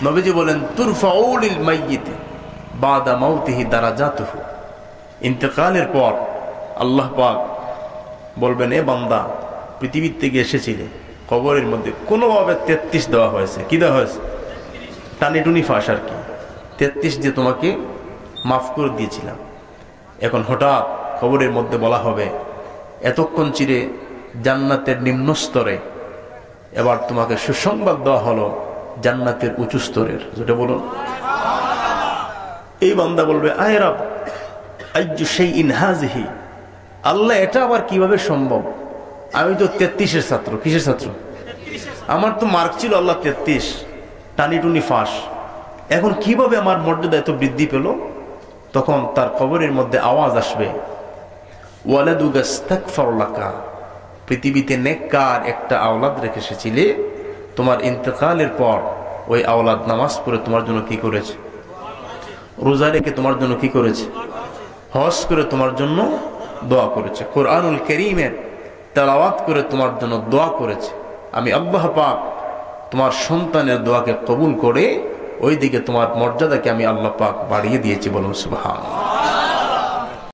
নবীজি বলেন তুরফাউলিল মাইয়িত বাদা মাউতিহি দারাজাতুহু, ইন্তেকালের পর আল্লাহ পাক বলবেন, এ বান্দা পৃথিবীর থেকে এসেছিলে, কবরের মধ্যে কোনোভাবে 33 দেওয়া হয়েছে। কি দেওয়া হয়েছে? টানিটুনি ফাঁস আর কি, 33 দিয়ে তোমাকে মাফ করে দিয়েছিলাম। এখন হঠাৎ কবরের মধ্যে বলা হবে, এতক্ষণ চিরে জান্নাতের নিম্ন স্তরে, এবার তোমাকে সুসংবাদ দেওয়া হলো জান্নাতের উঁচু স্তরের। যেটা বলুন। এই বান্দা বলবে, আয় রব আইয়ু শাইইন হাযিহি, আল্লাহ এটা আবার কিভাবে সম্ভব? আমি তো 33-এর ছাত্র। কিসের ছাত্র? আমার তো মার্ক ছিল আল্লাহ 33, টানিটুনি ফাঁস। এখন কিভাবে আমার মর্যাদা এত বৃদ্ধি পেল? তখন তার কবরের মধ্যে আওয়াজ আসবে, ওয়ালাদুকা ইস্তাগফার লাকা, পৃথিবীতে নেককার একটা আওলাদ রেখে এসেছিলে, তোমার ইন্তেকালের পর ওই আওলাদ নামাজ পড়ে তোমার জন্য কি করেছে? রোজা রেখে তোমার জন্য কি করেছে? হজ করে তোমার জন্য দোয়া করেছে, কোরআনুল কারীমের তেলাওয়াত করে তোমার জন্য দোয়া করেছে। আমি আল্লাহ পাক তোমার সন্তানের দোয়াকে কবুল করে ওই দিকে তোমার মর্যাদাকে আমি আল্লাহ পাক বাড়িয়ে দিয়েছি। বলুন সুবহানাল্লাহ।